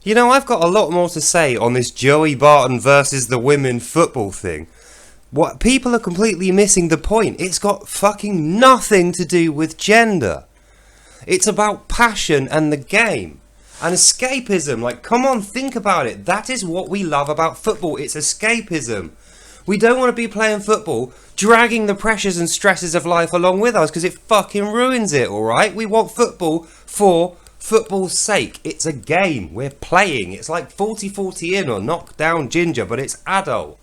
You know, I've got a lot more to say on this Joey Barton versus the women football thing. What people are completely missing the point. It's got fucking nothing to do with gender. It's about passion and the game. And escapism. Like, come on, think about it. That is what we love about football. It's escapism. We don't want to be playing football, dragging the pressures and stresses of life along with us, because it fucking ruins it, alright? We want football for football's sake. It's a game. We're playing. It's like 40-40 in or knock down ginger, but it's adult.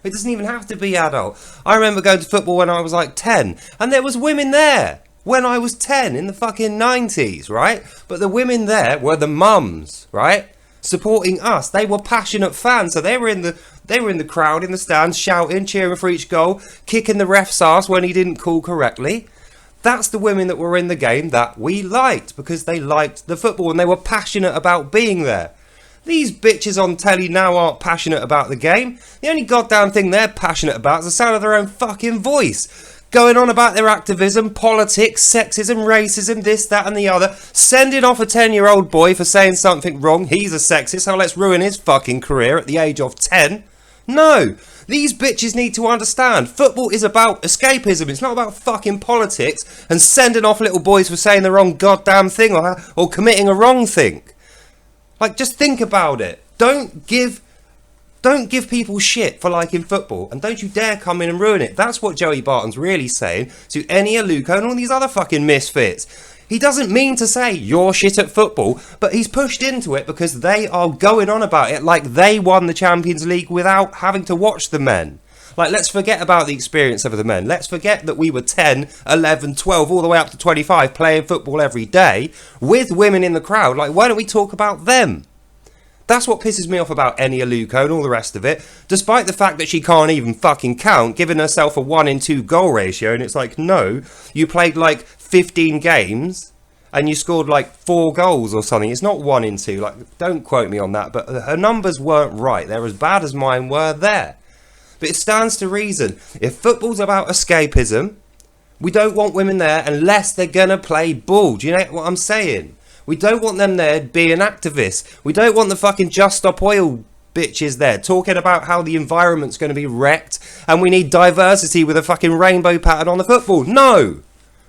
It doesn't even have to be adult. I remember going to football when I was like 10, and there was women there when I was 10 in the fucking 90s, right? But the women there were the mums, right? Supporting us. They were passionate fans, so they were in the crowd, in the stands, shouting, cheering for each goal, kicking the ref's ass when he didn't call correctly. That's the women that were in the game that we liked, because they liked the football and they were passionate about being there. These bitches on telly now aren't passionate about the game. The only goddamn thing they're passionate about is the sound of their own fucking voice. Going on about their activism, politics, sexism, racism, this, that and the other. Sending off a 10-year-old boy for saying something wrong. He's a sexist, so let's ruin his fucking career at the age of 10. No, these bitches need to understand. Football is about escapism. It's not about fucking politics and sending off little boys for saying the wrong goddamn thing or committing a wrong thing. Like, just think about it. Don't give people shit for liking football, and don't you dare come in and ruin it. That's what Joey Barton's really saying to any Aluko and all these other fucking misfits. He doesn't mean to say you're shit at football, but he's pushed into it because they are going on about it like they won the Champions League without having to watch the men. Like, let's forget about the experience of the men. Let's forget that we were 10, 11, 12, all the way up to 25 playing football every day with women in the crowd. Like, why don't we talk about them? That's what pisses me off about Eni Aluko and all the rest of it, despite the fact that she can't even fucking count, giving herself a 1-in-2 goal ratio, and it's like, no, you played like 15 games and you scored like 4 goals or something. It's not 1-in-2, like, don't quote me on that, but her numbers weren't right. They're as bad as mine were there. But it stands to reason. If football's about escapism, we don't want women there unless they're gonna play ball. Do you know what I'm saying? We don't want them there being activists. We don't want the fucking Just Stop Oil bitches there talking about how the environment's going to be wrecked and we need diversity with a fucking rainbow pattern on the football. No!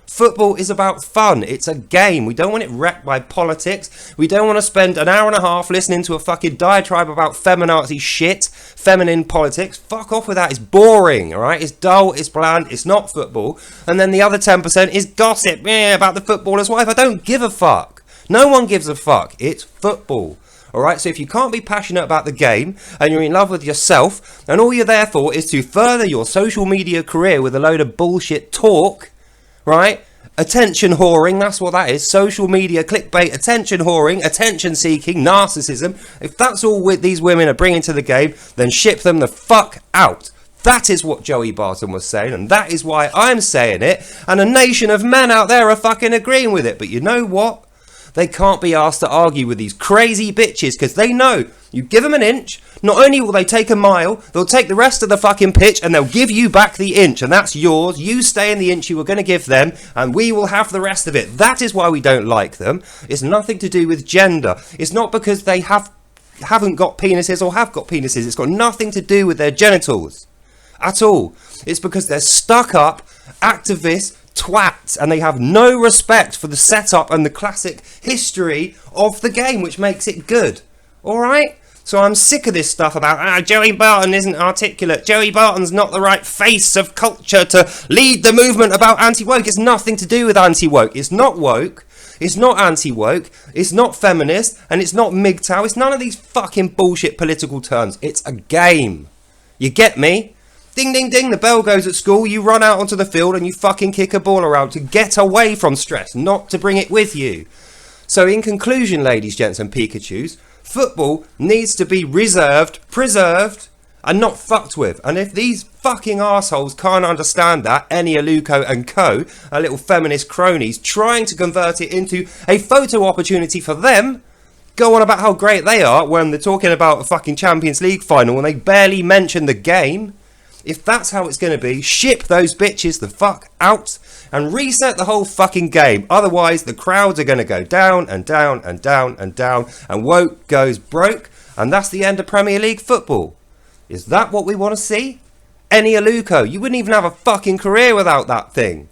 Football is about fun. It's a game. We don't want it wrecked by politics. We don't want to spend an hour and a half listening to a fucking diatribe about feminazi shit, feminine politics. Fuck off with that. It's boring, alright? It's dull, it's bland, it's not football. And then the other 10% is gossip about the footballer's wife. I don't give a fuck. No one gives a fuck. It's football. Alright, so if you can't be passionate about the game and you're in love with yourself and all you're there for is to further your social media career with a load of bullshit talk, right? Attention whoring, that's what that is. Social media clickbait, attention whoring, attention seeking, narcissism. If that's all these women are bringing to the game, then ship them the fuck out. That is what Joey Barton was saying, and that is why I'm saying it, and a nation of men out there are fucking agreeing with it. But you know what? They can't be asked to argue with these crazy bitches because they know you give them an inch, not only will they take a mile, they'll take the rest of the fucking pitch and they'll give you back the inch, and that's yours. You stay in the inch you were going to give them and we will have the rest of it. That is why we don't like them. It's nothing to do with gender. It's not because they haven't got penises or have got penises. It's got nothing to do with their genitals at all. It's because they're stuck up activists, twats, and they have no respect for the setup and the classic history of the game, which makes it good. Alright? So I'm sick of this stuff about, Joey Barton isn't articulate. Joey Barton's not the right face of culture to lead the movement about anti-woke. It's nothing to do with anti-woke. It's not woke. It's not anti-woke. It's not feminist. And it's not MGTOW. It's none of these fucking bullshit political terms. It's a game. You get me? Ding, ding, ding, the bell goes at school, you run out onto the field and you fucking kick a ball around to get away from stress, not to bring it with you. So in conclusion, ladies, gents and Pikachus, football needs to be reserved, preserved, and not fucked with. And if these fucking arseholes can't understand that, Eni Aluko and co, our little feminist cronies, trying to convert it into a photo opportunity for them, go on about how great they are when they're talking about a fucking Champions League final and they barely mention the game. If that's how it's going to be, ship those bitches the fuck out and reset the whole fucking game. Otherwise, the crowds are going to go down and down and down and down, and woke goes broke, and that's the end of Premier League football. Is that what we want to see? Any Aluko, you wouldn't even have a fucking career without that thing.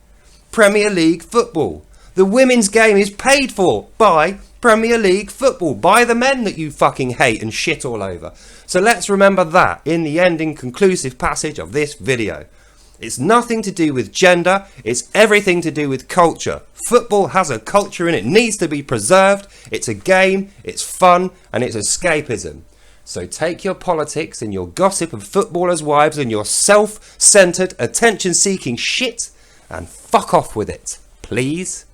Premier League football. The women's game is paid for by Premier League football, by the men that you fucking hate and shit all over. So let's remember that in the ending conclusive passage of this video. It's nothing to do with gender, it's everything to do with culture. Football has a culture and it needs to be preserved. It's a game, it's fun, and it's escapism. So take your politics and your gossip of footballers' wives and your self-centered, attention-seeking shit and fuck off with it, please.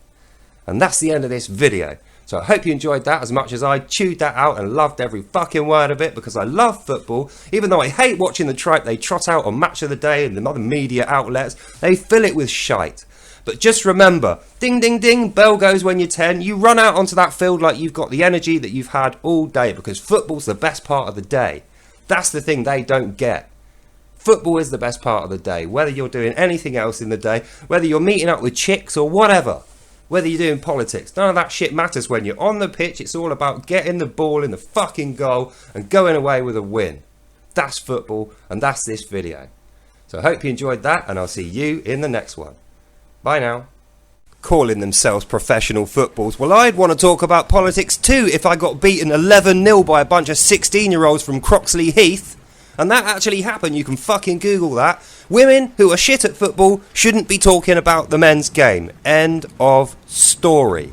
And that's the end of this video. So I hope you enjoyed that as much as I chewed that out and loved every fucking word of it, because I love football. Even though I hate watching the tripe they trot out on Match of the Day and the other media outlets, they fill it with shite. But just remember, ding ding ding, bell goes when you're 10. You run out onto that field like you've got the energy that you've had all day, because football's the best part of the day. That's the thing they don't get. Football is the best part of the day, whether you're doing anything else in the day, whether you're meeting up with chicks or whatever. Whether you're doing politics, none of that shit matters when you're on the pitch. It's all about getting the ball in the fucking goal and going away with a win. That's football, and that's this video. So I hope you enjoyed that, and I'll see you in the next one. Bye now. Calling themselves professional footballs. Well, I'd want to talk about politics too if I got beaten 11-0 by a bunch of 16-year-olds from Croxley Heath. And that actually happened. You can fucking Google that. Women who are shit at football shouldn't be talking about the men's game. End of story.